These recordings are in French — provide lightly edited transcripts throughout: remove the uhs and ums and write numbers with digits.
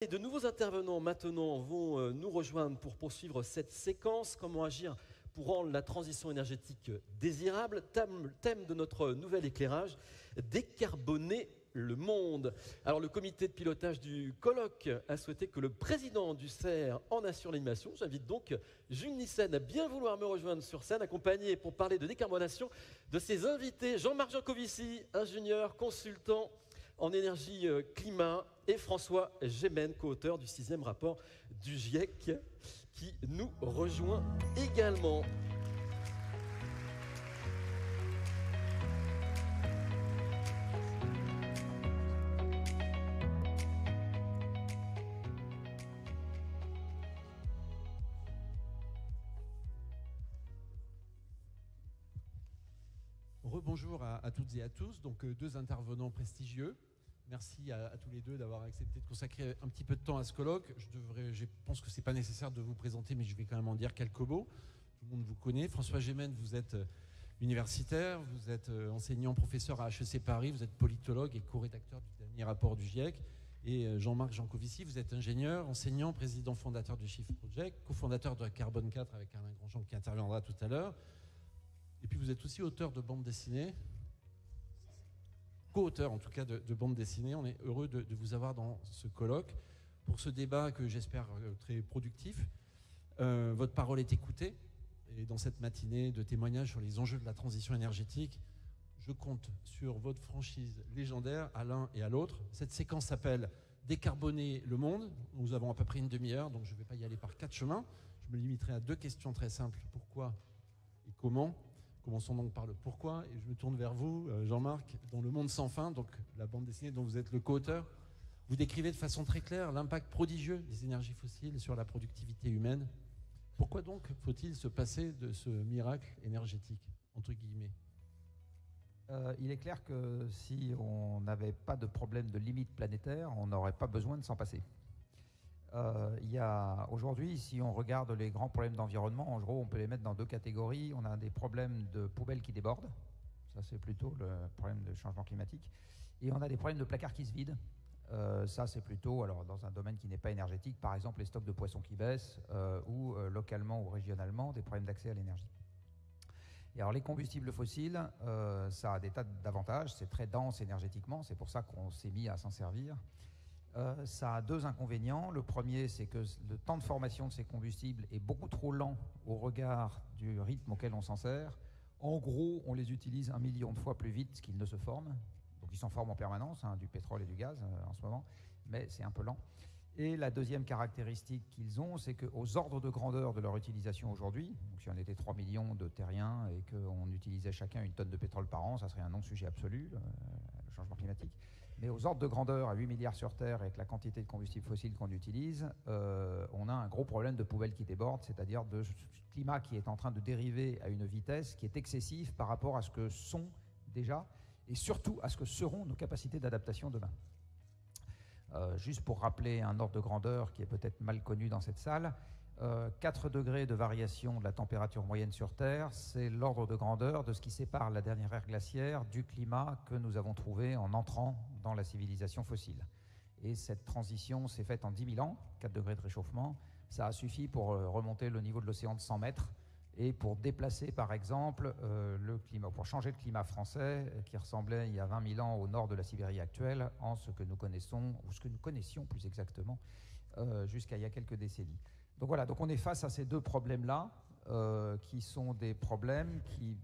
Et de nouveaux intervenants maintenant vont nous rejoindre pour poursuivre cette séquence. Comment agir pour rendre la transition énergétique désirable? Thème de notre nouvel éclairage, décarboner le monde. Alors le comité de pilotage du colloque a souhaité que le président du CER en assure l'animation. J'invite donc Jules Nissen à bien vouloir me rejoindre sur scène, accompagné pour parler de décarbonation de ses invités. Jean-Marc Jancovici, ingénieur, consultant en énergie climat, et François Gémen, co-auteur du 6e rapport du GIEC, qui nous rejoint également. Rebonjour à toutes et à tous. Donc deux intervenants prestigieux. Merci à tous les deux d'avoir accepté de consacrer un petit peu de temps à ce colloque. Je pense que ce n'est pas nécessaire de vous présenter, mais je vais quand même en dire quelques mots. Tout le monde vous connaît. François Gémen, vous êtes universitaire, vous êtes enseignant, professeur à HEC Paris, vous êtes politologue et co-rédacteur du dernier rapport du GIEC. Et Jean-Marc Jancovici, vous êtes ingénieur, enseignant, président fondateur du Shift Project, cofondateur de Carbone 4 avec Alain Grandjean qui interviendra tout à l'heure. Et puis vous êtes aussi auteur de bande dessinée, co-auteur en tout cas de bande dessinée. On est heureux de vous avoir dans ce colloque pour ce débat que j'espère très productif. Votre parole est écoutée et dans cette matinée de témoignages sur les enjeux de la transition énergétique, je compte sur votre franchise légendaire à l'un et à l'autre. Cette séquence s'appelle Décarboner le monde. Nous avons à peu près une demi-heure, donc je ne vais pas y aller par 4 chemins. Je me limiterai à 2 questions très simples. Pourquoi et comment? Commençons donc par le pourquoi, et je me tourne vers vous, Jean-Marc. Dans Le Monde sans fin, donc la bande dessinée dont vous êtes le co-auteur, vous décrivez de façon très claire l'impact prodigieux des énergies fossiles sur la productivité humaine. Pourquoi donc faut-il se passer de ce miracle énergétique, entre guillemets? Il est clair que si on n'avait pas de problème de limite planétaire, on n'aurait pas besoin de s'en passer. Aujourd'hui, si on regarde les grands problèmes d'environnement, en gros, on peut les mettre dans 2 catégories. On a des problèmes de poubelles qui débordent, ça c'est plutôt le problème de changement climatique, et on a des problèmes de placards qui se vident. Ça c'est plutôt, alors, dans un domaine qui n'est pas énergétique, par exemple les stocks de poissons qui baissent, ou localement ou régionalement, des problèmes d'accès à l'énergie. Et alors les combustibles fossiles, ça a des tas d'avantages, c'est très dense énergétiquement, c'est pour ça qu'on s'est mis à s'en servir. Ça a 2 inconvénients. Le premier, c'est que le temps de formation de ces combustibles est beaucoup trop lent au regard du rythme auquel on s'en sert. En gros, on les utilise 1 million de fois plus vite qu'ils ne se forment. Donc ils s'en forment en permanence, du pétrole et du gaz en ce moment, mais c'est un peu lent. Et la deuxième caractéristique qu'ils ont, c'est qu'aux ordres de grandeur de leur utilisation aujourd'hui, donc si on était 3 millions de terriens et qu'on utilisait chacun 1 tonne de pétrole par an, ça serait un non-sujet absolu, le changement climatique. Mais aux ordres de grandeur, à 8 milliards sur Terre, avec la quantité de combustibles fossiles qu'on utilise, on a un gros problème de poubelles qui débordent, c'est-à-dire de climat qui est en train de dériver à une vitesse qui est excessive par rapport à ce que sont déjà, et surtout à ce que seront nos capacités d'adaptation demain. Juste pour rappeler un ordre de grandeur qui est peut-être mal connu dans cette salle, 4 degrés de variation de la température moyenne sur Terre, c'est l'ordre de grandeur de ce qui sépare la dernière ère glaciaire du climat que nous avons trouvé en entrant dans la civilisation fossile. Et cette transition s'est faite en 10 000 ans, 4 degrés de réchauffement. Ça a suffi pour remonter le niveau de l'océan de 100 mètres et pour déplacer, par exemple, le climat, pour changer le climat français qui ressemblait il y a 20 000 ans au nord de la Sibérie actuelle en ce que nous connaissons, ou ce que nous connaissions plus exactement, jusqu'à il y a quelques décennies. Donc voilà, donc on est face à ces 2 problèmes-là, qui sont des problèmes qui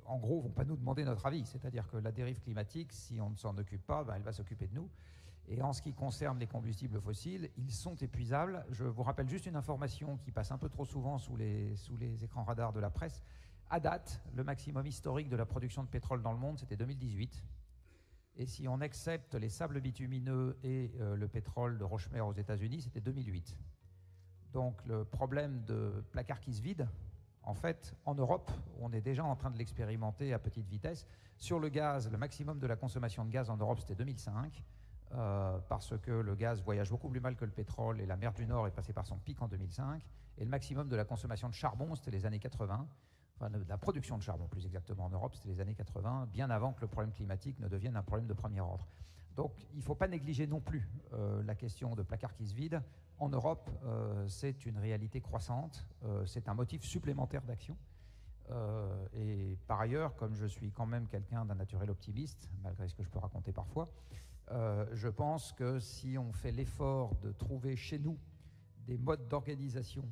en gros, vont pas nous demander notre avis. C'est-à-dire que la dérive climatique, si on ne s'en occupe pas, elle va s'occuper de nous. Et en ce qui concerne les combustibles fossiles, ils sont épuisables. Je vous rappelle juste une information qui passe un peu trop souvent sous les écrans radars de la presse. À date, le maximum historique de la production de pétrole dans le monde, c'était 2018. Et si on accepte les sables bitumineux et le pétrole de Rochemer aux États-Unis, c'était 2008. Donc le problème de placards qui se vident, en fait, en Europe, on est déjà en train de l'expérimenter à petite vitesse. Sur le gaz, le maximum de la consommation de gaz en Europe, c'était 2005, parce que le gaz voyage beaucoup plus mal que le pétrole et la mer du Nord est passée par son pic en 2005. Et le maximum de la consommation de charbon, c'était les années 80. Enfin, de la production de charbon, plus exactement, en Europe, c'était les années 80, bien avant que le problème climatique ne devienne un problème de premier ordre. Donc il ne faut pas négliger non plus la question de placards qui se vident. En Europe, c'est une réalité croissante, c'est un motif supplémentaire d'action. Et par ailleurs, comme je suis quand même quelqu'un d'un naturel optimiste, malgré ce que je peux raconter parfois, je pense que si on fait l'effort de trouver chez nous des modes d'organisation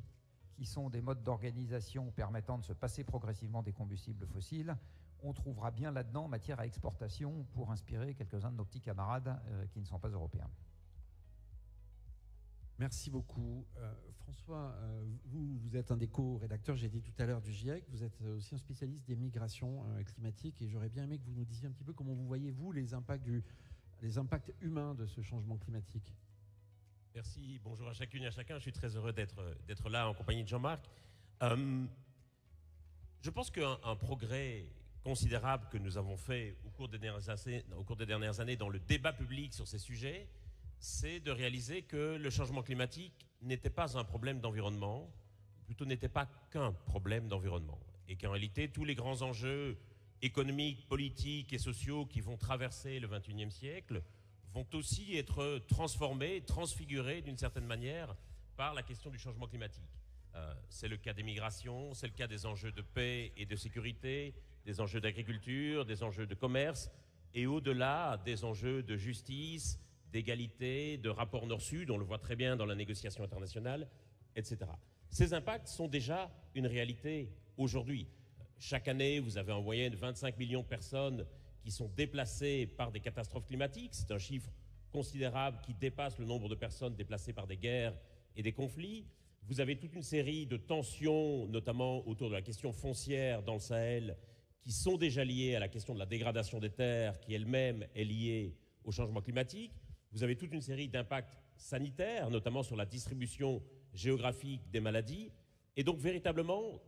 qui sont des modes d'organisation permettant de se passer progressivement des combustibles fossiles, on trouvera bien là-dedans matière à exportation pour inspirer quelques-uns de nos petits camarades qui ne sont pas européens. Merci beaucoup. François, vous êtes un des co-rédacteurs, j'ai dit tout à l'heure, du GIEC. Vous êtes aussi un spécialiste des migrations climatiques et j'aurais bien aimé que vous nous disiez un petit peu comment vous voyez, vous, les impacts humains de ce changement climatique. Merci, bonjour à chacune et à chacun. Je suis très heureux d'être là en compagnie de Jean-Marc. Je pense qu'un progrès considérable que nous avons fait au cours des dernières années dans le débat public sur ces sujets, c'est de réaliser que le changement climatique n'était pas un problème d'environnement, plutôt n'était pas qu'un problème d'environnement, et qu'en réalité, tous les grands enjeux économiques, politiques et sociaux qui vont traverser le XXIe siècle vont aussi être transformés, transfigurés d'une certaine manière par la question du changement climatique. C'est le cas des migrations, c'est le cas des enjeux de paix et de sécurité, des enjeux d'agriculture, des enjeux de commerce, et au-delà des enjeux de justice, d'égalité, de rapport nord-sud, on le voit très bien dans la négociation internationale, etc. Ces impacts sont déjà une réalité aujourd'hui. Chaque année, vous avez en moyenne 25 millions de personnes qui sont déplacées par des catastrophes climatiques. C'est un chiffre considérable qui dépasse le nombre de personnes déplacées par des guerres et des conflits. Vous avez toute une série de tensions, notamment autour de la question foncière dans le Sahel, qui sont déjà liées à la question de la dégradation des terres, qui elle-même est liée au changement climatique. Vous avez toute une série d'impacts sanitaires, notamment sur la distribution géographique des maladies. Et donc, véritablement,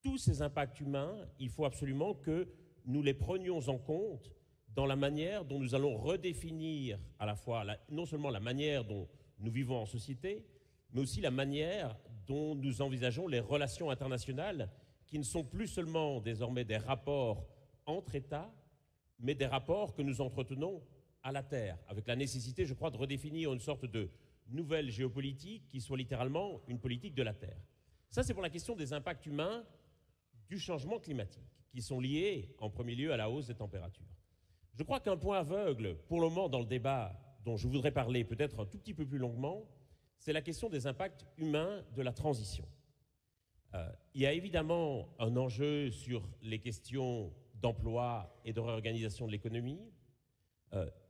tous ces impacts humains, il faut absolument que nous les prenions en compte dans la manière dont nous allons redéfinir à la fois non seulement la manière dont nous vivons en société, mais aussi la manière dont nous envisageons les relations internationales qui ne sont plus seulement désormais des rapports entre États, mais des rapports que nous entretenons à la Terre, avec la nécessité, je crois, de redéfinir une sorte de nouvelle géopolitique qui soit littéralement une politique de la Terre. Ça, c'est pour la question des impacts humains du changement climatique, qui sont liés en premier lieu à la hausse des températures. Je crois qu'un point aveugle, pour le moment, dans le débat dont je voudrais parler peut-être un tout petit peu plus longuement, c'est la question des impacts humains de la transition. Il y a évidemment un enjeu sur les questions d'emploi et de réorganisation de l'économie,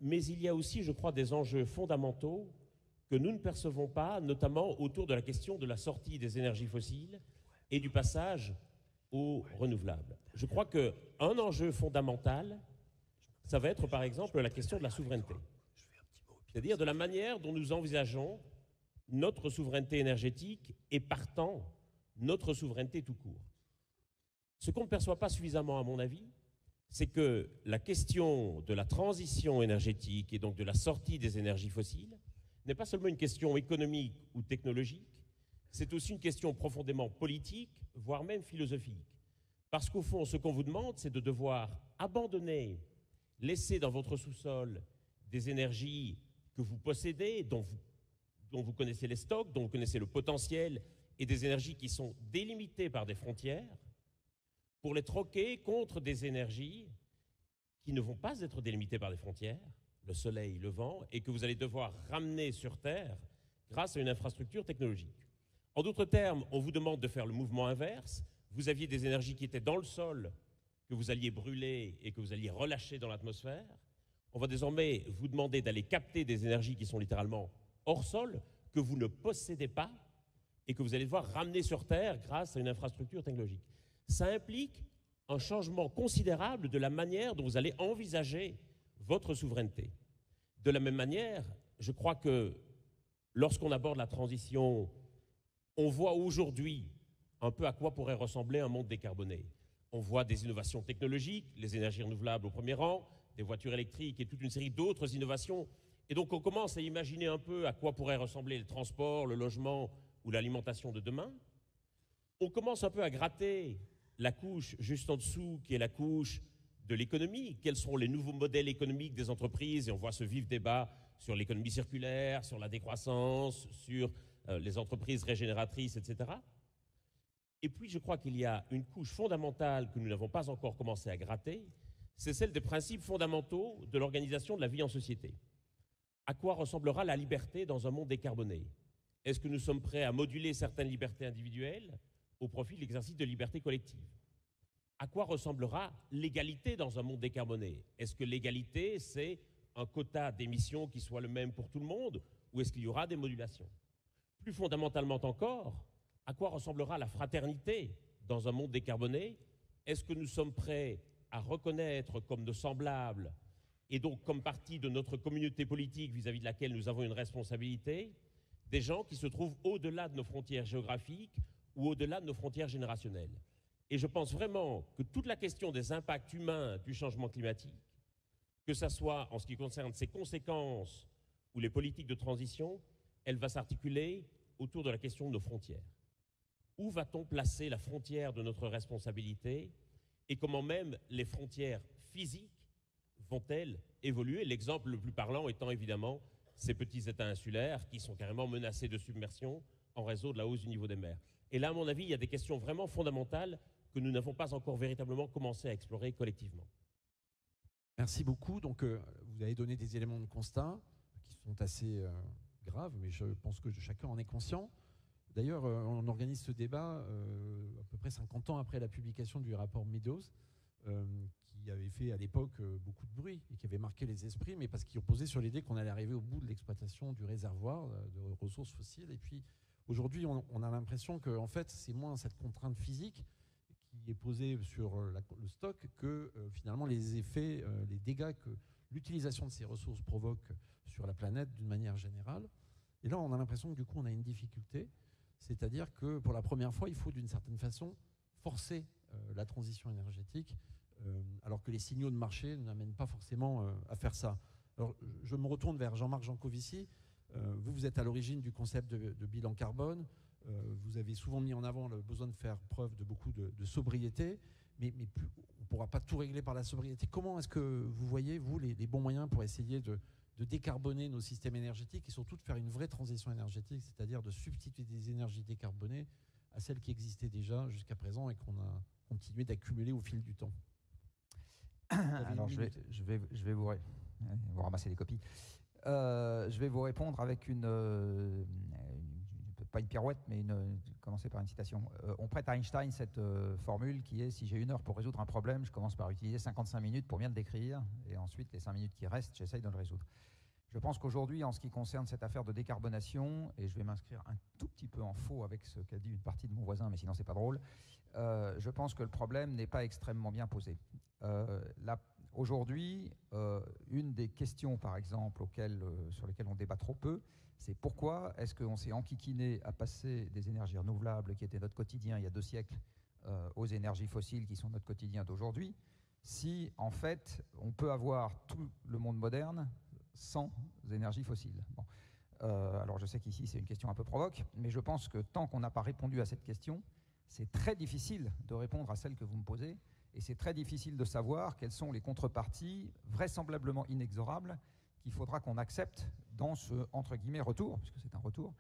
mais il y a aussi, je crois, des enjeux fondamentaux que nous ne percevons pas, notamment autour de la question de la sortie des énergies fossiles et du passage aux renouvelables. Je crois qu'un enjeu fondamental, ça va être par exemple la question de la souveraineté. C'est-à-dire de la manière dont nous envisageons notre souveraineté énergétique et partant notre souveraineté tout court. Ce qu'on ne perçoit pas suffisamment à mon avis, c'est que la question de la transition énergétique et donc de la sortie des énergies fossiles n'est pas seulement une question économique ou technologique, c'est aussi une question profondément politique, voire même philosophique. Parce qu'au fond, ce qu'on vous demande, c'est de devoir abandonner, laisser dans votre sous-sol des énergies que vous possédez, dont vous connaissez les stocks, dont vous connaissez le potentiel, et des énergies qui sont délimitées par des frontières, pour les troquer contre des énergies qui ne vont pas être délimitées par des frontières, le soleil, le vent, et que vous allez devoir ramener sur Terre grâce à une infrastructure technologique. En d'autres termes, on vous demande de faire le mouvement inverse. Vous aviez des énergies qui étaient dans le sol, que vous alliez brûler et que vous alliez relâcher dans l'atmosphère. On va désormais vous demander d'aller capter des énergies qui sont littéralement hors sol, que vous ne possédez pas et que vous allez devoir ramener sur Terre grâce à une infrastructure technologique. Ça implique un changement considérable de la manière dont vous allez envisager votre souveraineté. De la même manière, je crois que lorsqu'on aborde la transition, on voit aujourd'hui un peu à quoi pourrait ressembler un monde décarboné. On voit des innovations technologiques, les énergies renouvelables au premier rang, des voitures électriques et toute une série d'autres innovations. Et donc on commence à imaginer un peu à quoi pourrait ressembler le transport, le logement ou l'alimentation de demain. On commence un peu à gratter la couche juste en dessous, qui est la couche de l'économie. Quels seront les nouveaux modèles économiques des entreprises? Et on voit ce vif débat sur l'économie circulaire, sur la décroissance, sur les entreprises régénératrices, etc. Et puis, je crois qu'il y a une couche fondamentale que nous n'avons pas encore commencé à gratter, c'est celle des principes fondamentaux de l'organisation de la vie en société. À quoi ressemblera la liberté dans un monde décarboné? Est-ce que nous sommes prêts à moduler certaines libertés individuelles au profit de l'exercice de libertés collectives? À quoi ressemblera l'égalité dans un monde décarboné? Est-ce que l'égalité, c'est un quota d'émissions qui soit le même pour tout le monde, ou est-ce qu'il y aura des modulations? Plus fondamentalement encore, à quoi ressemblera la fraternité dans un monde décarboné? Est-ce que nous sommes prêts à reconnaître comme nos semblables, et donc comme partie de notre communauté politique vis-à-vis de laquelle nous avons une responsabilité, des gens qui se trouvent au-delà de nos frontières géographiques ou au-delà de nos frontières générationnelles? Et je pense vraiment que toute la question des impacts humains du changement climatique, que ce soit en ce qui concerne ses conséquences ou les politiques de transition, elle va s'articuler autour de la question de nos frontières. Où va-t-on placer la frontière de notre responsabilité et comment même les frontières physiques vont-elles évoluer? L'exemple le plus parlant étant évidemment ces petits États insulaires qui sont carrément menacés de submersion en raison de la hausse du niveau des mers. Et là, à mon avis, il y a des questions vraiment fondamentales que nous n'avons pas encore véritablement commencé à explorer collectivement. Merci beaucoup. Donc, vous avez donné des éléments de constat qui sont assez graves, mais je pense que chacun en est conscient. D'ailleurs, on organise ce débat à peu près 50 ans après la publication du rapport Meadows, qui avait fait à l'époque beaucoup de bruit et qui avait marqué les esprits, mais parce qu'il reposait sur l'idée qu'on allait arriver au bout de l'exploitation du réservoir de ressources fossiles. Et puis, aujourd'hui, on a l'impression que en fait, c'est moins cette contrainte physique qui est posée sur le stock que finalement les effets, les dégâts que l'utilisation de ces ressources provoque sur la planète d'une manière générale. Et là, on a l'impression que du coup, on a une difficulté, c'est-à-dire que pour la première fois, il faut d'une certaine façon forcer la transition énergétique, alors que les signaux de marché ne n'amènent pas forcément à faire ça. Alors, je me retourne vers Jean-Marc Jancovici. Vous êtes à l'origine du concept de bilan carbone. Vous avez souvent mis en avant le besoin de faire preuve de beaucoup de sobriété, mais on ne pourra pas tout régler par la sobriété. Comment est-ce que vous voyez, vous, les bons moyens pour essayer de décarboner nos systèmes énergétiques et surtout de faire une vraie transition énergétique, c'est-à-dire de substituer des énergies décarbonées à celles qui existaient déjà jusqu'à présent et qu'on a continué d'accumuler au fil du temps? Alors, je vais vous ramasser les copies. Je vais vous répondre avec pas une pirouette, mais commencer par une citation. On prête à Einstein cette formule qui est: si j'ai 1 heure pour résoudre un problème, je commence par utiliser 55 minutes pour bien le décrire, et ensuite les 5 minutes qui restent, j'essaye de le résoudre. Je pense qu'aujourd'hui, en ce qui concerne cette affaire de décarbonation, et je vais m'inscrire un tout petit peu en faux avec ce qu'a dit une partie de mon voisin, mais sinon c'est pas drôle, je pense que le problème n'est pas extrêmement bien posé. Aujourd'hui, une des questions, par exemple, sur lesquelles on débat trop peu, c'est pourquoi est-ce qu'on s'est enquiquiné à passer des énergies renouvelables, qui étaient notre quotidien il y a 2 siècles, aux énergies fossiles qui sont notre quotidien d'aujourd'hui, si, en fait, on peut avoir tout le monde moderne sans énergie fossile. Bon. Alors, je sais qu'ici, c'est une question un peu provoque, mais je pense que tant qu'on n'a pas répondu à cette question, c'est très difficile de répondre à celle que vous me posez, et c'est très difficile de savoir quelles sont les contreparties vraisemblablement inexorables qu'il faudra qu'on accepte dans ce, entre guillemets, retour, puisque c'est un retour,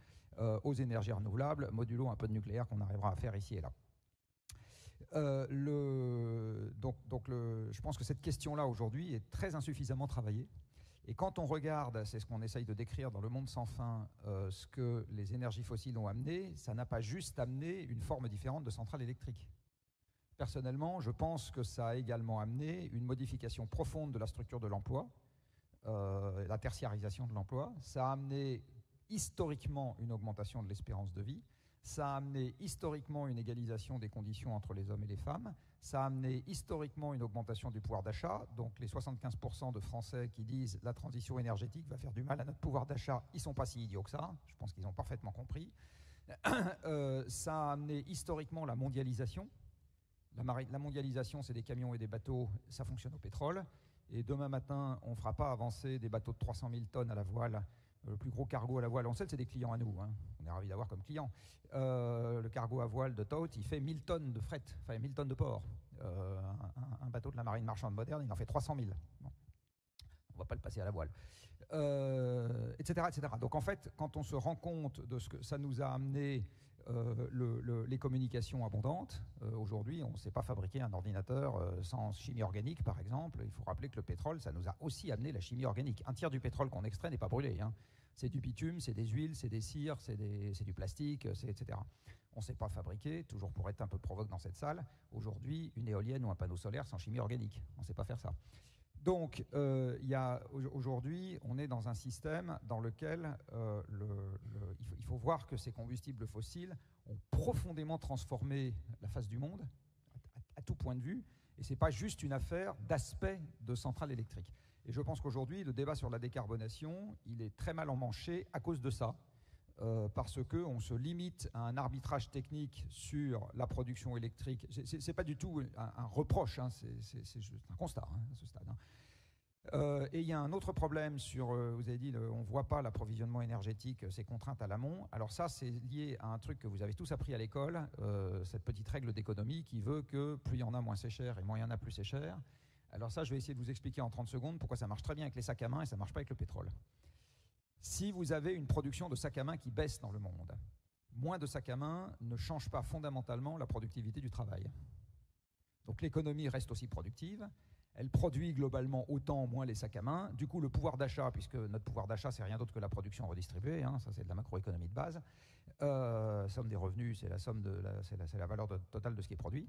aux énergies renouvelables, modulo un peu de nucléaire qu'on arrivera à faire ici et là. Je pense que cette question-là, aujourd'hui, est très insuffisamment travaillée. Et quand on regarde, c'est ce qu'on essaye de décrire dans Le Monde sans fin, ce que les énergies fossiles ont amené, ça n'a pas juste amené une forme différente de centrale électrique. Personnellement, je pense que ça a également amené une modification profonde de la structure de l'emploi, la tertiarisation de l'emploi. Ça a amené historiquement une augmentation de l'espérance de vie. Ça a amené historiquement une égalisation des conditions entre les hommes et les femmes. Ça a amené historiquement une augmentation du pouvoir d'achat. Donc les 75% de Français qui disent la transition énergétique va faire du mal à notre pouvoir d'achat, ils ne sont pas si idiots que ça. Je pense qu'ils ont parfaitement compris. Ça a amené historiquement la mondialisation. La mondialisation, c'est des camions et des bateaux, ça fonctionne au pétrole. Et demain matin, on ne fera pas avancer des bateaux de 300 000 tonnes à la voile. Le plus gros cargo à la voile, on sait que c'est des clients à nous, hein. On est ravis d'avoir comme clients. Le cargo à voile de Toth, il fait 1000 tonnes de fret, enfin 1000 tonnes de port. Un bateau de la marine marchande moderne, il en fait 300 000. Bon. On ne va pas le passer à la voile. Etc., etc. Donc en fait, quand on se rend compte de ce que ça nous a amené les communications abondantes, aujourd'hui, on ne sait pas fabriquer un ordinateur sans chimie organique, par exemple. Il faut rappeler que le pétrole, ça nous a aussi amené la chimie organique. Un tiers du pétrole qu'on extrait n'est pas brûlé. Hein. C'est du bitume, c'est des huiles, c'est des cires, c'est du plastique, etc. On ne sait pas fabriquer, toujours pour être un peu provoque dans cette salle, aujourd'hui, une éolienne ou un panneau solaire sans chimie organique. On ne sait pas faire ça. Donc, aujourd'hui, on est dans un système dans lequel il faut voir que ces combustibles fossiles ont profondément transformé la face du monde, à tout point de vue, et ce n'est pas juste une affaire d'aspect de centrale électrique. Et je pense qu'aujourd'hui, le débat sur la décarbonation, il est très mal emmanché à cause de ça, parce qu'on se limite à un arbitrage technique sur la production électrique. Ce n'est pas du tout un reproche, hein, c'est juste un constat hein, à ce stade. Hein. Et il y a un autre problème sur, vous avez dit, on ne voit pas l'approvisionnement énergétique, ces contraintes à l'amont. Alors ça, c'est lié à un truc que vous avez tous appris à l'école, cette petite règle d'économie qui veut que plus il y en a, moins c'est cher, et moins il y en a, plus c'est cher. Alors ça, je vais essayer de vous expliquer en 30 secondes pourquoi ça marche très bien avec les sacs à main et ça ne marche pas avec le pétrole. Si vous avez une production de sacs à main qui baisse dans le monde, moins de sacs à main ne change pas fondamentalement la productivité du travail. Donc l'économie reste aussi productive, elle produit globalement autant ou moins les sacs à main. Du coup, le pouvoir d'achat, puisque notre pouvoir d'achat, c'est rien d'autre que la production redistribuée, hein, ça c'est de la macroéconomie de base, somme des revenus, c'est la somme c'est la valeur totale de ce qui est produit.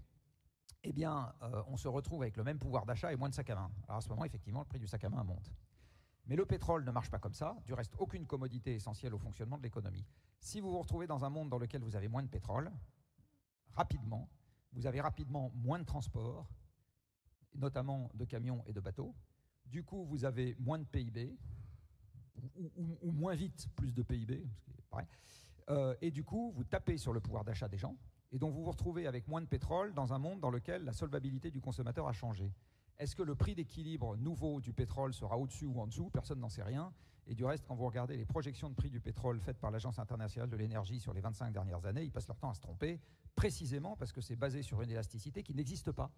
Eh bien, on se retrouve avec le même pouvoir d'achat et moins de sacs à main. Alors à ce moment, effectivement, le prix du sac à main monte. Mais le pétrole ne marche pas comme ça. Du reste, aucune commodité essentielle au fonctionnement de l'économie. Si vous vous retrouvez dans un monde dans lequel vous avez moins de pétrole, rapidement, vous avez rapidement moins de transport, notamment de camions et de bateaux. Du coup, vous avez moins de PIB, ou moins vite plus de PIB, ce qui est pareil. Et du coup, vous tapez sur le pouvoir d'achat des gens, et donc vous vous retrouvez avec moins de pétrole dans un monde dans lequel la solvabilité du consommateur a changé. Est-ce que le prix d'équilibre nouveau du pétrole sera au-dessus ou en dessous? Personne n'en sait rien. Et du reste, quand vous regardez les projections de prix du pétrole faites par l'Agence internationale de l'énergie sur les 25 dernières années, ils passent leur temps à se tromper, précisément parce que c'est basé sur une élasticité qui n'existe pas,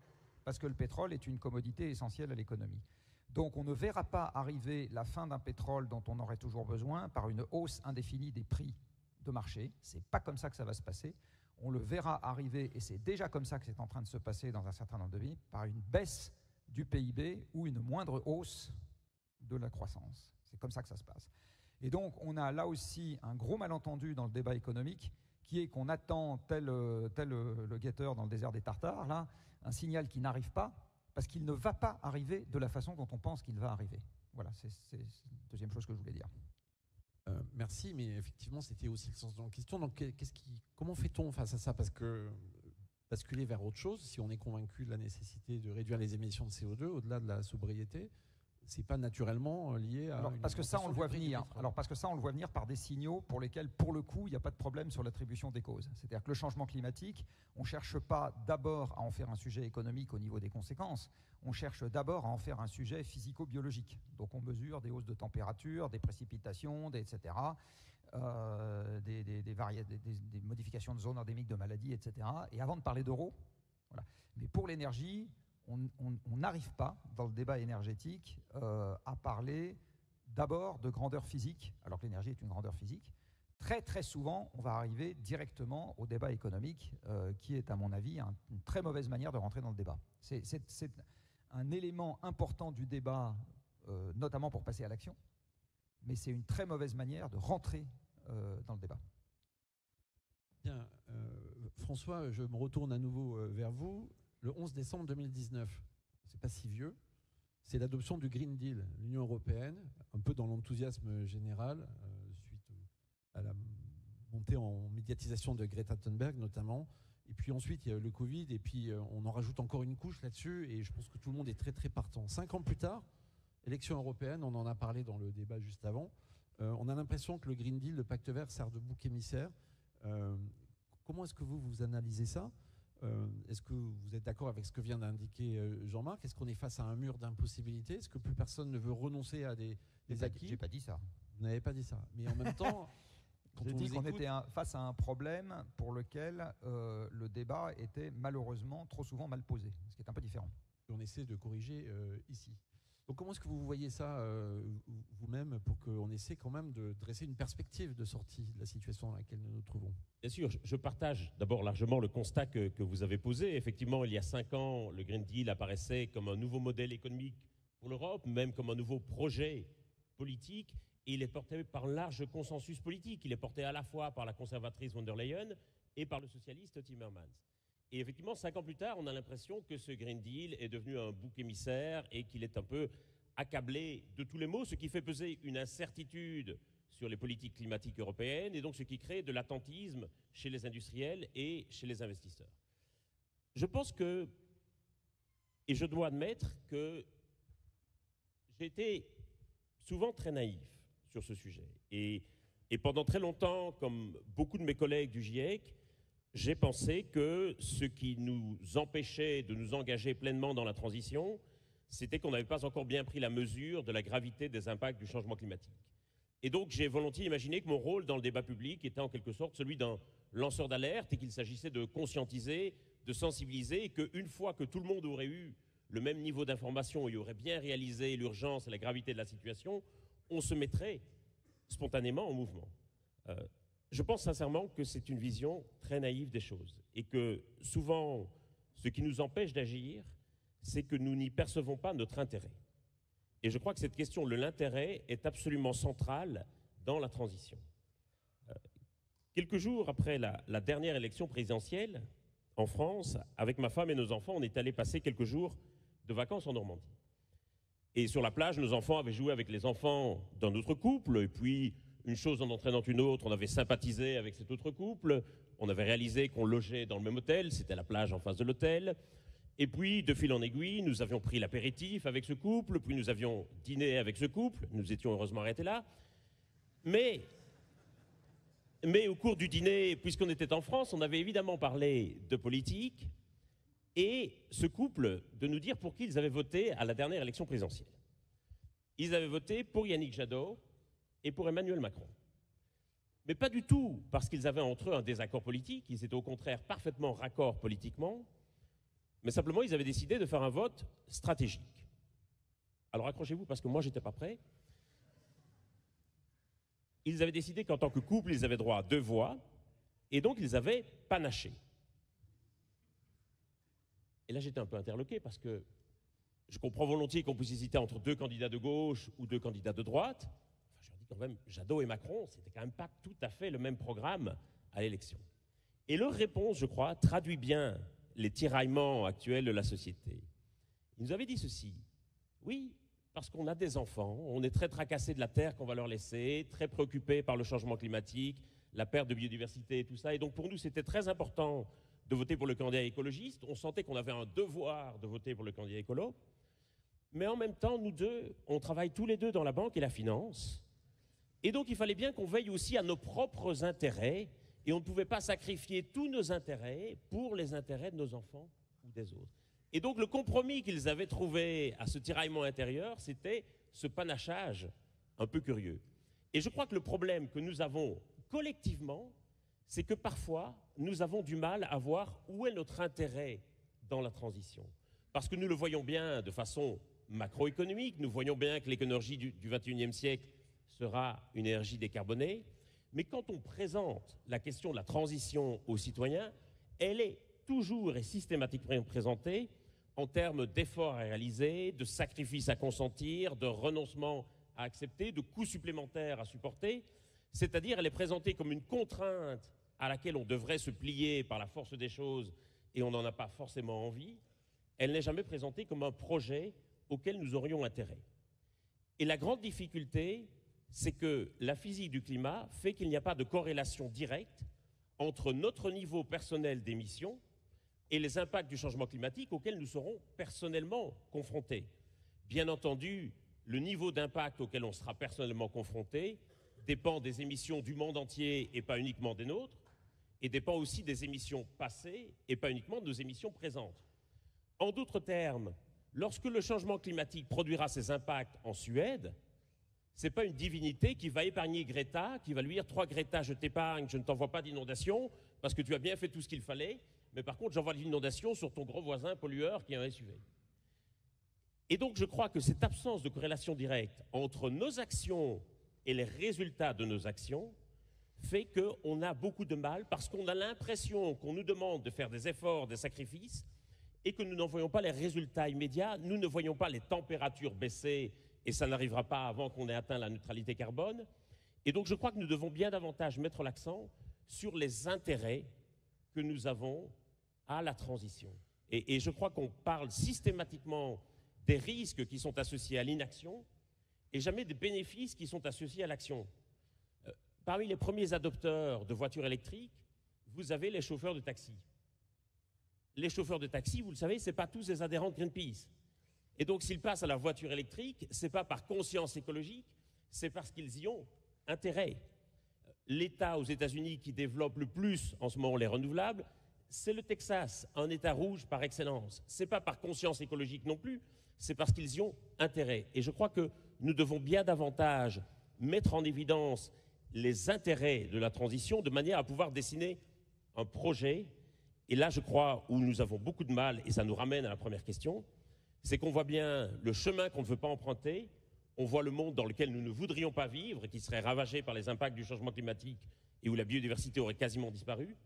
parce que le pétrole est une commodité essentielle à l'économie. Donc on ne verra pas arriver la fin d'un pétrole dont on aurait toujours besoin par une hausse indéfinie des prix de marché. Ce n'est pas comme ça que ça va se passer. On le verra arriver, et c'est déjà comme ça que c'est en train de se passer dans un certain nombre de pays, par une baisse du PIB ou une moindre hausse de la croissance. C'est comme ça que ça se passe. Et donc, on a là aussi un gros malentendu dans le débat économique, qui est qu'on attend tel le guetteur dans le désert des Tartares, là, un signal qui n'arrive pas, parce qu'il ne va pas arriver de la façon dont on pense qu'il va arriver. Voilà, c'est la deuxième chose que je voulais dire. Merci, mais effectivement, c'était aussi le sens de la question. Donc, comment fait-on face à ça? Parce que basculer vers autre chose, si on est convaincu de la nécessité de réduire les émissions de CO2 au-delà de la sobriété, c'est pas naturellement lié à parce que ça on le voit venir. Alors parce que ça on le voit venir par des signaux pour lesquels pour le coup il n'y a pas de problème sur l'attribution des causes. C'est-à-dire que le changement climatique, on cherche pas d'abord à en faire un sujet économique au niveau des conséquences, on cherche d'abord à en faire un sujet physico-biologique. Donc on mesure des hausses de température, des précipitations, etc. Des modifications de zones endémiques de maladies, etc. Et avant de parler d'euros, voilà. Mais pour l'énergie, on n'arrive pas, dans le débat énergétique, à parler d'abord de grandeur physique, alors que l'énergie est une grandeur physique. Très très souvent, on va arriver directement au débat économique, qui est à mon avis une très mauvaise manière de rentrer dans le débat. C'est un élément important du débat, notamment pour passer à l'action, mais c'est une très mauvaise manière de rentrer dans le débat. Bien, François, je me retourne à nouveau vers vous. Le 11 décembre 2019, c'est pas si vieux, c'est l'adoption du Green Deal, l'Union européenne, un peu dans l'enthousiasme général, suite à la montée en médiatisation de Greta Thunberg notamment. Et puis ensuite, il y a eu le Covid, et puis on en rajoute encore une couche là-dessus, et je pense que tout le monde est très très partant. 5 ans plus tard, élection européenne, on en a parlé dans le débat juste avant, on a l'impression que le Green Deal, le pacte vert, sert de bouc émissaire. Comment est-ce que vous analysez ça ? Est-ce que vous êtes d'accord avec ce que vient d'indiquer Jean-Marc? Est-ce qu'on est face à un mur d'impossibilité? Est-ce que plus personne ne veut renoncer à des acquis? J'ai pas dit ça. Vous n'avez pas dit ça. Mais en même temps, Quand J'ai on dit vous qu'on écoute, était face à un problème pour lequel le débat était malheureusement trop souvent mal posé, ce qui est un peu différent. on essaie de corriger ici. Donc comment est-ce que vous voyez ça vous-même pour qu'on essaie quand même de dresser une perspective de sortie de la situation dans laquelle nous nous trouvons? Bien sûr, je partage d'abord largement le constat que vous avez posé. Effectivement, il y a 5 ans, le Green Deal apparaissait comme un nouveau modèle économique pour l'Europe, même comme un nouveau projet politique. Et il est porté par un large consensus politique. Il est porté à la fois par la conservatrice von der Leyen et par le socialiste Timmermans. Et effectivement, 5 ans plus tard, on a l'impression que ce Green Deal est devenu un bouc émissaire et qu'il est un peu accablé de tous les maux, ce qui fait peser une incertitude sur les politiques climatiques européennes et donc ce qui crée de l'attentisme chez les industriels et chez les investisseurs. Je pense que, et je dois admettre que j'ai été souvent très naïf sur ce sujet. Et pendant très longtemps, comme beaucoup de mes collègues du GIEC, j'ai pensé que ce qui nous empêchait de nous engager pleinement dans la transition, c'était qu'on n'avait pas encore bien pris la mesure de la gravité des impacts du changement climatique. Et donc j'ai volontiers imaginé que mon rôle dans le débat public était en quelque sorte celui d'un lanceur d'alerte et qu'il s'agissait de conscientiser, de sensibiliser, et qu'une fois que tout le monde aurait eu le même niveau d'information et aurait bien réalisé l'urgence et la gravité de la situation, on se mettrait spontanément en mouvement. Je pense sincèrement que c'est une vision très naïve des choses et que souvent, ce qui nous empêche d'agir, c'est que nous n'y percevons pas notre intérêt. Et je crois que cette question de l'intérêt est absolument centrale dans la transition. Quelques jours après la dernière élection présidentielle, en France, avec ma femme et nos enfants, on est allé passer quelques jours de vacances en Normandie. Et sur la plage, nos enfants avaient joué avec les enfants d'un autre couple, et puis une chose en entraînant une autre, on avait sympathisé avec cet autre couple, on avait réalisé qu'on logeait dans le même hôtel, c'était la plage en face de l'hôtel, et puis de fil en aiguille, nous avions pris l'apéritif avec ce couple, puis nous avions dîné avec ce couple, nous étions heureusement arrêtés là, mais au cours du dîner, puisqu'on était en France, on avait évidemment parlé de politique, et ce couple de nous dire pour qui ils avaient voté à la dernière élection présidentielle. Ils avaient voté pour Yannick Jadot et pour Emmanuel Macron. Mais pas du tout parce qu'ils avaient entre eux un désaccord politique, ils étaient au contraire parfaitement raccords politiquement, mais simplement ils avaient décidé de faire un vote stratégique. Alors accrochez-vous parce que moi j'étais pas prêt. Ils avaient décidé qu'en tant que couple, ils avaient droit à 2 voix, et donc ils avaient panaché. Et là, j'étais un peu interloqué parce que je comprends volontiers qu'on puisse hésiter entre 2 candidats de gauche ou 2 candidats de droite. Enfin, je leur dis quand même, Jadot et Macron, c'était quand même pas tout à fait le même programme à l'élection. Et leur réponse, je crois, traduit bien les tiraillements actuels de la société. Ils nous avaient dit ceci: oui, parce qu'on a des enfants, on est très tracassés de la terre qu'on va leur laisser, très préoccupés par le changement climatique, la perte de biodiversité et tout ça. Et donc pour nous, c'était très important de voter pour le candidat écologiste. On sentait qu'on avait un devoir de voter pour le candidat écolo. Mais en même temps, nous deux, on travaille tous les deux dans la banque et la finance. Et donc il fallait bien qu'on veille aussi à nos propres intérêts. Et on ne pouvait pas sacrifier tous nos intérêts pour les intérêts de nos enfants ou des autres. Et donc le compromis qu'ils avaient trouvé à ce tiraillement intérieur, c'était ce panachage un peu curieux. Et je crois que le problème que nous avons collectivement, c'est que parfois, nous avons du mal à voir où est notre intérêt dans la transition. Parce que nous le voyons bien de façon macroéconomique, nous voyons bien que l'énergie du XXIe siècle sera une énergie décarbonée, mais quand on présente la question de la transition aux citoyens, elle est toujours et systématiquement présentée en termes d'efforts à réaliser, de sacrifices à consentir, de renoncements à accepter, de coûts supplémentaires à supporter. C'est-à-dire, elle est présentée comme une contrainte à laquelle on devrait se plier par la force des choses et on n'en a pas forcément envie. Elle n'est jamais présentée comme un projet auquel nous aurions intérêt. Et la grande difficulté, c'est que la physique du climat fait qu'il n'y a pas de corrélation directe entre notre niveau personnel d'émissions et les impacts du changement climatique auxquels nous serons personnellement confrontés. Bien entendu, le niveau d'impact auquel on sera personnellement confronté dépend des émissions du monde entier et pas uniquement des nôtres, et dépend aussi des émissions passées et pas uniquement de nos émissions présentes. En d'autres termes, lorsque le changement climatique produira ses impacts en Suède, Ce n'est pas une divinité qui va épargner Greta, qui va lui dire « Toi, Greta, je t'épargne, je ne t'envoie pas d'inondation, parce que tu as bien fait tout ce qu'il fallait, mais par contre, j'envoie de l'inondation sur ton gros voisin pollueur qui est un SUV. » Et donc, je crois que cette absence de corrélation directe entre nos actions et les résultats de nos actions fait qu'on a beaucoup de mal, parce qu'on a l'impression qu'on nous demande de faire des efforts, des sacrifices, et que nous n'en voyons pas les résultats immédiats, nous ne voyons pas les températures baisser, et ça n'arrivera pas avant qu'on ait atteint la neutralité carbone. Et donc je crois que nous devons bien davantage mettre l'accent sur les intérêts que nous avons à la transition. Et je crois qu'on parle systématiquement des risques qui sont associés à l'inaction, et jamais des bénéfices qui sont associés à l'action. Parmi les premiers adopteurs de voitures électriques, vous avez les chauffeurs de taxi. Les chauffeurs de taxi, vous le savez, ce n'est pas tous des adhérents de Greenpeace. Et donc, s'ils passent à la voiture électrique, ce n'est pas par conscience écologique, c'est parce qu'ils y ont intérêt. L'État aux États-Unis qui développe le plus en ce moment les renouvelables, c'est le Texas, un État rouge par excellence. Ce n'est pas par conscience écologique non plus, c'est parce qu'ils y ont intérêt. Et je crois que nous devons bien davantage mettre en évidence les intérêts de la transition de manière à pouvoir dessiner un projet. Et là, je crois, où nous avons beaucoup de mal, et ça nous ramène à la première question, c'est qu'on voit bien le chemin qu'on ne veut pas emprunter, on voit le monde dans lequel nous ne voudrions pas vivre, qui serait ravagé par les impacts du changement climatique et où la biodiversité aurait quasiment disparu,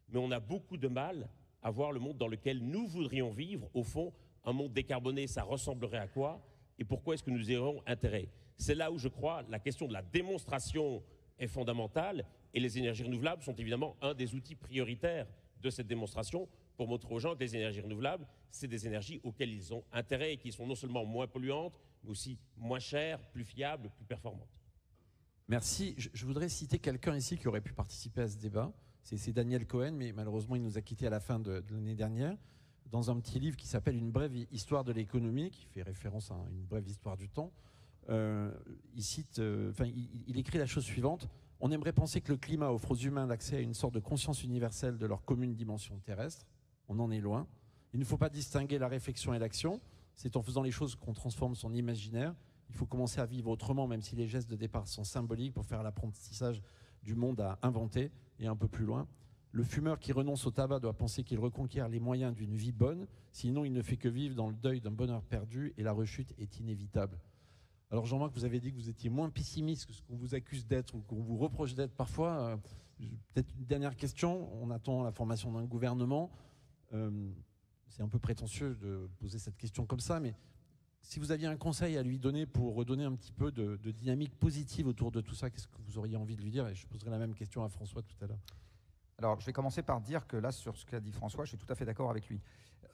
mais on a beaucoup de mal à voir le monde dans lequel nous voudrions vivre. Au fond, un monde décarboné, ça ressemblerait à quoi? Et pourquoi est-ce que nous y aurons intérêt? C'est là où je crois la question de la démonstration est fondamentale, et les énergies renouvelables sont évidemment un des outils prioritaires de cette démonstration pour montrer aux gens que les énergies renouvelables, c'est des énergies auxquelles ils ont intérêt et qui sont non seulement moins polluantes, mais aussi moins chères, plus fiables, plus performantes. Merci. Je voudrais citer quelqu'un ici qui aurait pu participer à ce débat. C'est Daniel Cohen, mais malheureusement, il nous a quittés à la fin de l'année dernière, dans un petit livre qui s'appelle « Une brève histoire de l'économie », qui fait référence à une brève histoire du temps. Il écrit la chose suivante: on aimerait penser que le climat offre aux humains l'accès à une sorte de conscience universelle de leur commune dimension terrestre. On en est loin. Il ne faut pas distinguer la réflexion et l'action. C'est en faisant les choses qu'on transforme son imaginaire. Il faut commencer à vivre autrement, même si les gestes de départ sont symboliques, pour faire l'apprentissage du monde à inventer. Et un peu plus loin, le fumeur qui renonce au tabac doit penser qu'il reconquiert les moyens d'une vie bonne, sinon il ne fait que vivre dans le deuil d'un bonheur perdu et la rechute est inévitable. Alors Jean-Marc, vous avez dit que vous étiez moins pessimiste que ce qu'on vous accuse d'être ou qu'on vous reproche d'être parfois. Peut-être une dernière question. On attend la formation d'un gouvernement. C'est un peu prétentieux de poser cette question comme ça, mais si vous aviez un conseil à lui donner pour redonner un petit peu de dynamique positive autour de tout ça, qu'est-ce que vous auriez envie de lui dire? Et je poserai la même question à François tout à l'heure. Alors, je vais commencer par dire que là, sur ce qu'a dit François, je suis tout à fait d'accord avec lui.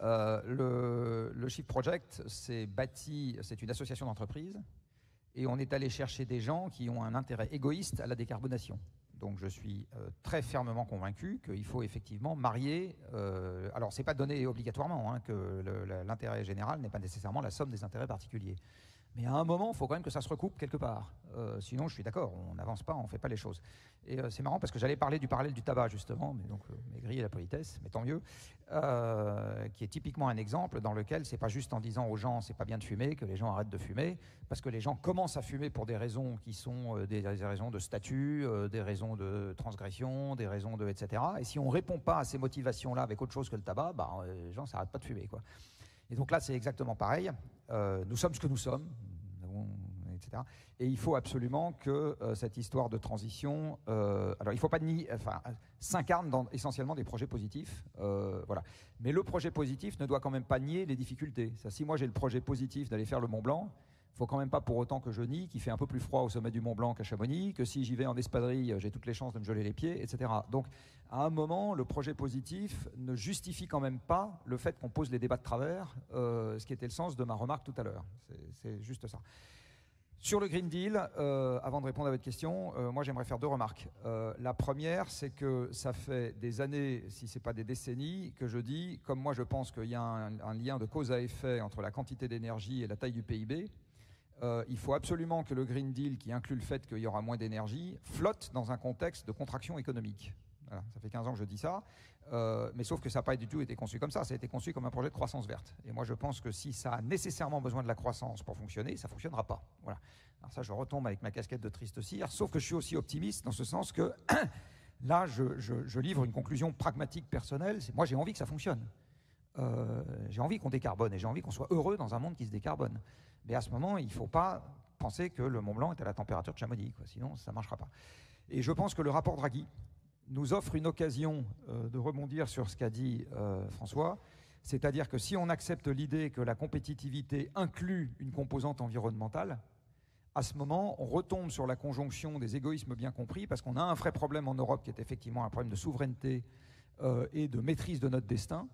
Le Shift Project, c'est une association d'entreprises, et on est allé chercher des gens qui ont un intérêt égoïste à la décarbonation. Donc je suis très fermement convaincu qu'il faut effectivement marier, alors c'est pas donné obligatoirement, hein, que l'intérêt général n'est pas nécessairement la somme des intérêts particuliers. Mais à un moment, il faut quand même que ça se recoupe quelque part. Sinon, je suis d'accord, on n'avance pas, on ne fait pas les choses. Et c'est marrant parce que j'allais parler du parallèle du tabac, justement, mais donc mes grilles la politesse, mais tant mieux, qui est typiquement un exemple dans lequel c'est pas juste en disant aux gens c'est pas bien de fumer que les gens arrêtent de fumer, parce que les gens commencent à fumer pour des raisons qui sont des raisons de statut, des raisons de transgression, des raisons de etc. Et si on ne répond pas à ces motivations-là avec autre chose que le tabac, les gens ne s'arrêtent pas de fumer, quoi. Et donc là, c'est exactement pareil. Nous sommes ce que nous sommes, etc. Et il faut absolument que cette histoire de transition, alors il ne faut pas s'incarne essentiellement des projets positifs, voilà. Mais le projet positif ne doit quand même pas nier les difficultés. Si moi j'ai le projet positif d'aller faire le Mont Blanc, il ne faut quand même pas pour autant que je nie qu'il fait un peu plus froid au sommet du Mont Blanc qu'à Chamonix, que si j'y vais en espadrille, j'ai toutes les chances de me geler les pieds, etc. Donc, à un moment, le projet positif ne justifie quand même pas le fait qu'on pose les débats de travers, ce qui était le sens de ma remarque tout à l'heure. C'est juste ça. Sur le Green Deal, avant de répondre à votre question, moi j'aimerais faire deux remarques. La première, c'est que ça fait des années, si ce n'est pas des décennies, que je dis, comme moi je pense qu'il y a un lien de cause à effet entre la quantité d'énergie et la taille du PIB, il faut absolument que le Green Deal, qui inclut le fait qu'il y aura moins d'énergie, flotte dans un contexte de contraction économique. Voilà, ça fait 15 ans que je dis ça. Mais sauf que ça n'a pas du tout été conçu comme ça. Ça a été conçu comme un projet de croissance verte. Et moi, je pense que si ça a nécessairement besoin de la croissance pour fonctionner, ça ne fonctionnera pas. Voilà. Alors ça, je retombe avec ma casquette de triste cire. Sauf que je suis aussi optimiste dans ce sens que là, je livre une conclusion pragmatique personnelle. Moi, j'ai envie que ça fonctionne. J'ai envie qu'on décarbone et j'ai envie qu'on soit heureux dans un monde qui se décarbone. Mais à ce moment, il ne faut pas penser que le Mont Blanc est à la température de Chamonix, quoi. Sinon ça ne marchera pas. Et je pense que le rapport Draghi nous offre une occasion de rebondir sur ce qu'a dit François, c'est-à-dire que si on accepte l'idée que la compétitivité inclut une composante environnementale, à ce moment, on retombe sur la conjonction des égoïsmes bien compris, parce qu'on a un vrai problème en Europe qui est effectivement un problème de souveraineté et de maîtrise de notre destin.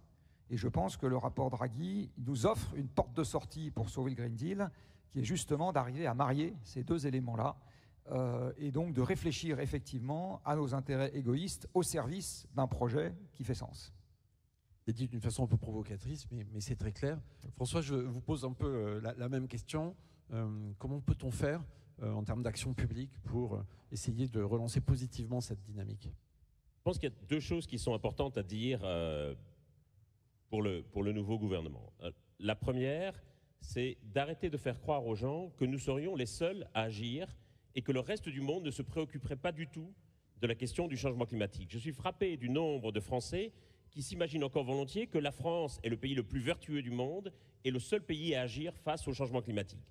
Et je pense que le rapport Draghi nous offre une porte de sortie pour sauver le Green Deal, qui est justement d'arriver à marier ces deux éléments-là, et donc de réfléchir effectivement à nos intérêts égoïstes au service d'un projet qui fait sens. C'est dit d'une façon un peu provocatrice, mais c'est très clair. François, je vous pose un peu la même question. Comment peut-on faire en termes d'action publique pour essayer de relancer positivement cette dynamique ? Je pense qu'il y a deux choses qui sont importantes à dire pour le nouveau gouvernement. La première, c'est d'arrêter de faire croire aux gens que nous serions les seuls à agir et que le reste du monde ne se préoccuperait pas du tout de la question du changement climatique. Je suis frappé du nombre de Français qui s'imaginent encore volontiers que la France est le pays le plus vertueux du monde et le seul pays à agir face au changement climatique.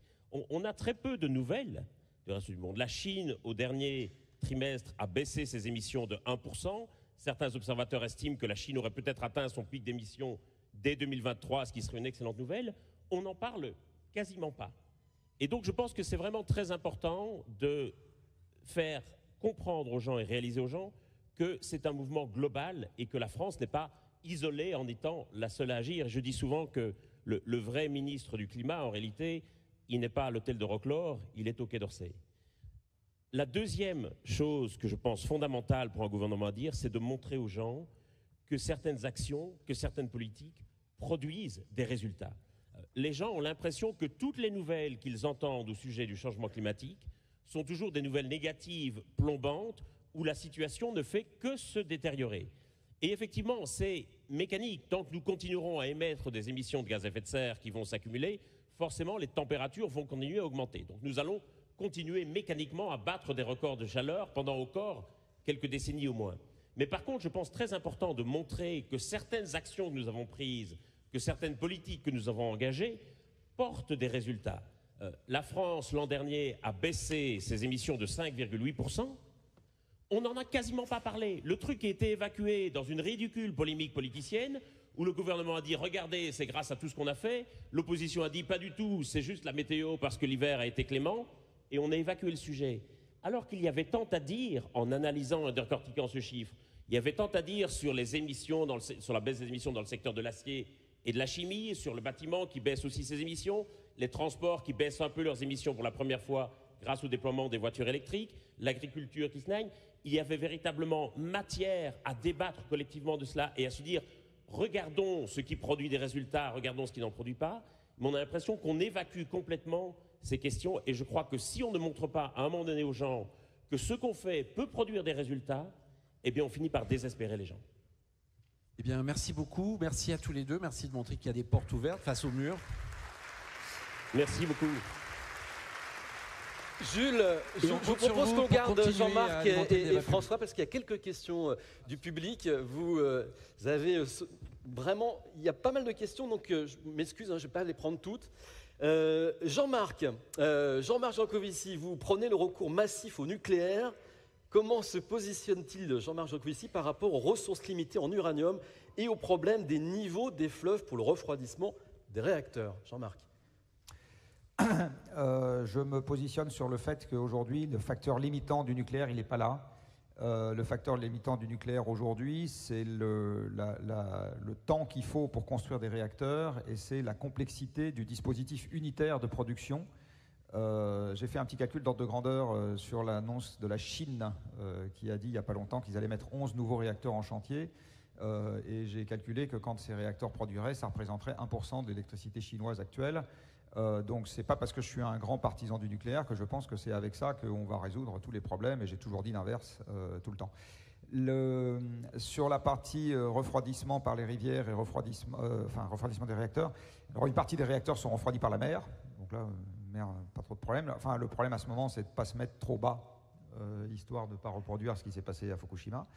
On a très peu de nouvelles du reste du monde. La Chine, au dernier trimestre, a baissé ses émissions de 1%. Certains observateurs estiment que la Chine aurait peut-être atteint son pic d'émissions dès 2023, ce qui serait une excellente nouvelle. On n'en parle quasiment pas. Et donc je pense que c'est vraiment très important de faire comprendre aux gens et réaliser aux gens que c'est un mouvement global et que la France n'est pas isolée en étant la seule à agir. Je dis souvent que le vrai ministre du climat, en réalité, il n'est pas à l'hôtel de Roquelaure, il est au Quai d'Orsay. La deuxième chose que je pense fondamentale pour un gouvernement à dire, c'est de montrer aux gens que certaines actions, que certaines politiques produisent des résultats. Les gens ont l'impression que toutes les nouvelles qu'ils entendent au sujet du changement climatique sont toujours des nouvelles négatives, plombantes, où la situation ne fait que se détériorer. Et effectivement, c'est mécanique. Tant que nous continuerons à émettre des émissions de gaz à effet de serre qui vont s'accumuler, forcément les températures vont continuer à augmenter. Donc nous allons continuer mécaniquement à battre des records de chaleur pendant encore quelques décennies au moins. Mais par contre, je pense très important de montrer que certaines actions que nous avons prises, que certaines politiques que nous avons engagées portent des résultats. La France, l'an dernier, a baissé ses émissions de 5,8%. On n'en a quasiment pas parlé. Le truc a été évacué dans une ridicule polémique politicienne où le gouvernement a dit « Regardez, c'est grâce à tout ce qu'on a fait ». L'opposition a dit « Pas du tout, c'est juste la météo parce que l'hiver a été clément ». Et on a évacué le sujet. Alors qu'il y avait tant à dire en analysant et décortiquant ce chiffre. Il y avait tant à dire sur les émissions, sur la baisse des émissions dans le secteur de l'acier et de la chimie, sur le bâtiment qui baisse aussi ses émissions, les transports qui baissent un peu leurs émissions pour la première fois grâce au déploiement des voitures électriques, l'agriculture qui se nagne. Il y avait véritablement matière à débattre collectivement de cela et à se dire regardons ce qui produit des résultats, regardons ce qui n'en produit pas. Mais on a l'impression qu'on évacue complètement ces questions et je crois que si on ne montre pas à un moment donné aux gens que ce qu'on fait peut produire des résultats, eh bien on finit par désespérer les gens. Eh bien, merci beaucoup. Merci à tous les deux. Merci de montrer qu'il y a des portes ouvertes face au mur. Merci beaucoup. Jules, je vous propose qu'on garde Jean-Marc et François parce qu'il y a quelques questions du public. Vous avez vraiment, il y a pas mal de questions, donc je m'excuse, je ne vais pas les prendre toutes. Jean-Marc Jancovici, vous prenez le recours massif au nucléaire. Comment se positionne-t-il Jean-Marc Jancovici par rapport aux ressources limitées en uranium et au problème des niveaux des fleuves pour le refroidissement des réacteurs? Jean-Marc. Je me positionne sur le fait qu'aujourd'hui, le facteur limitant du nucléaire, il n'est pas là. Le facteur limitant du nucléaire aujourd'hui, c'est le temps qu'il faut pour construire des réacteurs et c'est la complexité du dispositif unitaire de production. J'ai fait un petit calcul d'ordre de grandeur sur l'annonce de la Chine qui a dit il n'y a pas longtemps qu'ils allaient mettre 11 nouveaux réacteurs en chantier. Et j'ai calculé que quand ces réacteurs produiraient, ça représenterait 1% de l'électricité chinoise actuelle. Donc c'est pas parce que je suis un grand partisan du nucléaire que je pense que c'est avec ça qu'on va résoudre tous les problèmes, et j'ai toujours dit l'inverse tout le temps. Sur la partie refroidissement par les rivières et refroidissement des réacteurs, alors une partie des réacteurs sont refroidis par la mer, donc là, mer, pas trop de problème. Enfin, le problème à ce moment, c'est de ne pas se mettre trop bas, histoire de ne pas reproduire ce qui s'est passé à Fukushima.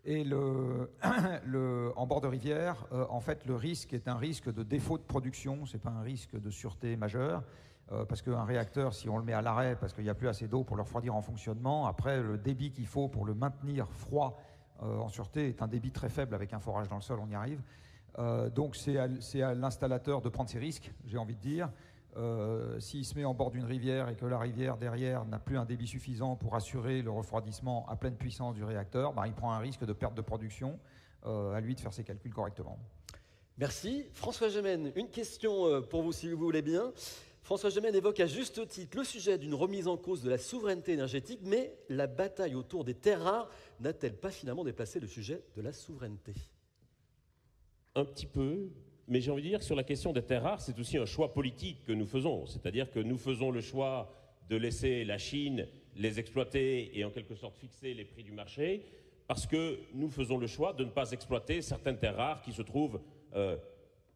Et en bord de rivière, en fait, le risque est un risque de défaut de production, ce n'est pas un risque de sûreté majeur. Parce qu'un réacteur, si on le met à l'arrêt, parce qu'il n'y a plus assez d'eau pour le refroidir en fonctionnement, après, le débit qu'il faut pour le maintenir froid en sûreté est un débit très faible avec un forage dans le sol, on y arrive. Donc c'est à l'installateur de prendre ses risques, j'ai envie de dire. S'il se met en bord d'une rivière et que la rivière derrière n'a plus un débit suffisant pour assurer le refroidissement à pleine puissance du réacteur, il prend un risque de perte de production, à lui de faire ses calculs correctement. Merci. François Gemène, une question pour vous si vous voulez bien. François Gemène évoque à juste titre le sujet d'une remise en cause de la souveraineté énergétique, mais la bataille autour des terres rares n'a-t-elle pas finalement déplacé le sujet de la souveraineté ? Un petit peu, mais j'ai envie de dire que sur la question des terres rares, c'est aussi un choix politique que nous faisons. C'est-à-dire que nous faisons le choix de laisser la Chine les exploiter et en quelque sorte fixer les prix du marché, parce que nous faisons le choix de ne pas exploiter certaines terres rares qui se trouvent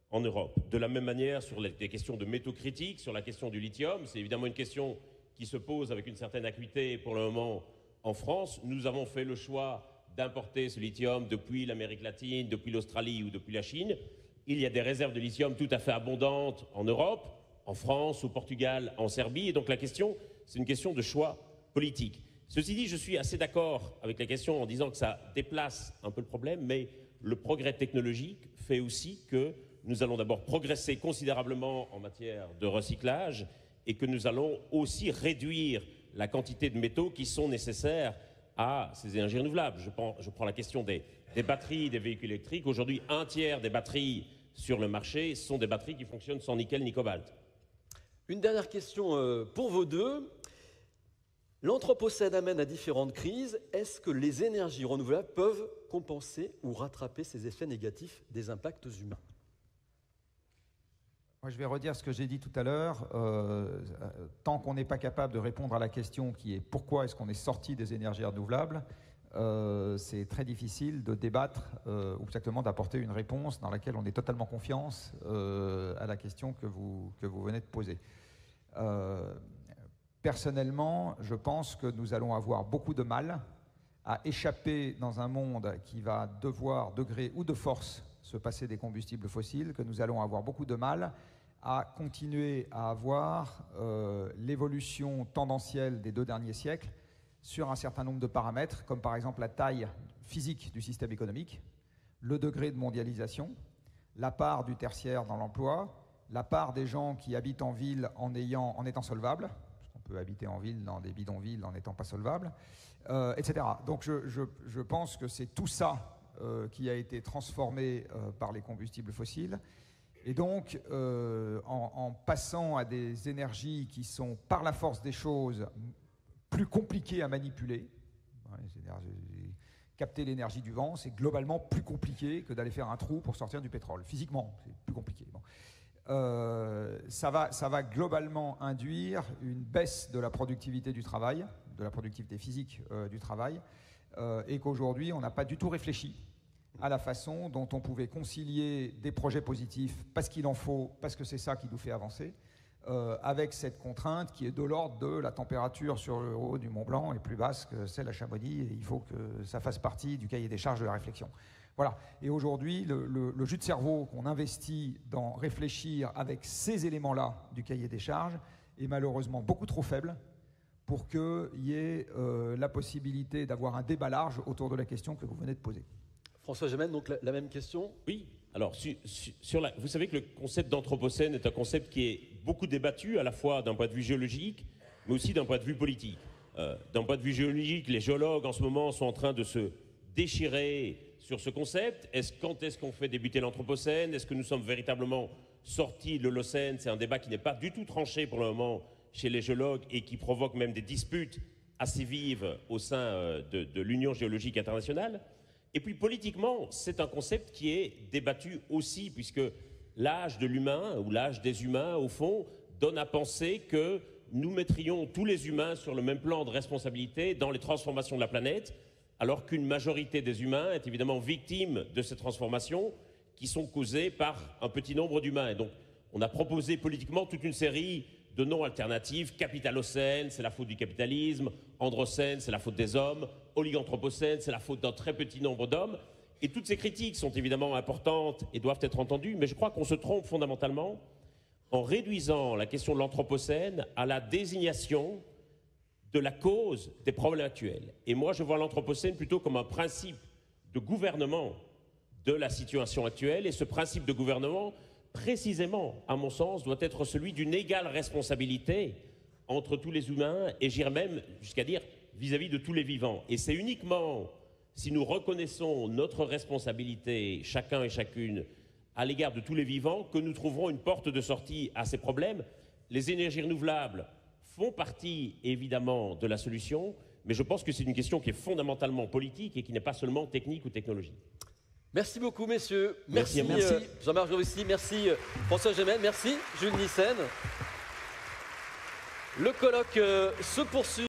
en Europe. De la même manière, sur les questions de métaux critiques, sur la question du lithium, c'est évidemment une question qui se pose avec une certaine acuité pour le moment en France. Nous avons fait le choix d'importer ce lithium depuis l'Amérique latine, depuis l'Australie ou depuis la Chine. Il y a des réserves de lithium tout à fait abondantes en Europe, en France, au Portugal, en Serbie. Et donc la question, c'est une question de choix politique. Ceci dit, je suis assez d'accord avec la question en disant que ça déplace un peu le problème, mais le progrès technologique fait aussi que nous allons d'abord progresser considérablement en matière de recyclage et que nous allons aussi réduire la quantité de métaux qui sont nécessaires à ces énergies renouvelables. Je prends la question des batteries des véhicules électriques. Aujourd'hui, un tiers des batteries sur le marché sont des batteries qui fonctionnent sans nickel ni cobalt. Une dernière question pour vous deux. L'Anthropocène amène à différentes crises. Est-ce que les énergies renouvelables peuvent compenser ou rattraper ces effets négatifs des impacts humains ? Moi, je vais redire ce que j'ai dit tout à l'heure. Tant qu'on n'est pas capable de répondre à la question qui est pourquoi est-ce qu'on est sorti des énergies renouvelables, c'est très difficile de débattre ou exactement d'apporter une réponse dans laquelle on ait totalement confiance à la question que vous venez de poser. Personnellement, je pense que nous allons avoir beaucoup de mal à échapper dans un monde qui va devoir, de gré ou de force, se passer des combustibles fossiles, que nous allons avoir beaucoup de mal à continuer à avoir l'évolution tendancielle des 2 derniers siècles sur un certain nombre de paramètres, comme par exemple la taille physique du système économique, le degré de mondialisation, la part du tertiaire dans l'emploi, la part des gens qui habitent en ville en étant solvables, parce qu'on peut habiter en ville dans des bidonvilles en n'étant pas solvable, etc. Donc je pense que c'est tout ça qui a été transformé par les combustibles fossiles. Et donc, en passant à des énergies qui sont, par la force des choses, plus compliquées à manipuler, capter l'énergie du vent, c'est globalement plus compliqué que d'aller faire un trou pour sortir du pétrole. Physiquement, c'est plus compliqué. Bon. Ça va globalement induire une baisse de la productivité du travail, de la productivité physique du travail, et qu'aujourd'hui, on n'a pas du tout réfléchi à la façon dont on pouvait concilier des projets positifs, parce qu'il en faut, parce que c'est ça qui nous fait avancer, avec cette contrainte qui est de l'ordre de la température sur le haut du Mont Blanc est plus basse que celle à Chamonix, et il faut que ça fasse partie du cahier des charges de la réflexion. Voilà. Et aujourd'hui, le jus de cerveau qu'on investit dans réfléchir avec ces éléments-là du cahier des charges est malheureusement beaucoup trop faible pour qu'il y ait la possibilité d'avoir un débat large autour de la question que vous venez de poser. François Gemène, donc la même question ? Oui, alors vous savez que le concept d'anthropocène est un concept qui est beaucoup débattu, à la fois d'un point de vue géologique, mais aussi d'un point de vue politique. D'un point de vue géologique, les géologues en ce moment sont en train de se déchirer sur ce concept. Quand est-ce qu'on fait débuter l'anthropocène ? Est-ce que nous sommes véritablement sortis de l'Holocène ? C'est un débat qui n'est pas du tout tranché pour le moment chez les géologues et qui provoque même des disputes assez vives au sein de l'Union géologique internationale. Et puis politiquement, c'est un concept qui est débattu aussi, puisque l'âge de l'humain, ou l'âge des humains, au fond, donne à penser que nous mettrions tous les humains sur le même plan de responsabilité dans les transformations de la planète, alors qu'une majorité des humains est évidemment victime de ces transformations qui sont causées par un petit nombre d'humains. Et donc, on a proposé politiquement toute une série de noms alternatifs. Capitalocène, c'est la faute du capitalisme. Androcène, c'est la faute des hommes. Oliganthropocène, c'est la faute d'un très petit nombre d'hommes. Et toutes ces critiques sont évidemment importantes et doivent être entendues, mais je crois qu'on se trompe fondamentalement en réduisant la question de l'Anthropocène à la désignation de la cause des problèmes actuels. Et moi, je vois l'Anthropocène plutôt comme un principe de gouvernement de la situation actuelle. Et ce principe de gouvernement, précisément, à mon sens, doit être celui d'une égale responsabilité entre tous les humains, et j'irais même jusqu'à dire vis-à-vis de tous les vivants. Et c'est uniquement si nous reconnaissons notre responsabilité, chacun et chacune, à l'égard de tous les vivants, que nous trouverons une porte de sortie à ces problèmes. Les énergies renouvelables font partie, évidemment, de la solution, mais je pense que c'est une question qui est fondamentalement politique et qui n'est pas seulement technique ou technologique. Merci beaucoup, messieurs. Merci. Jean-Marc Jancovici, merci François Gemel, merci Jules Nissen. Le colloque se poursuit.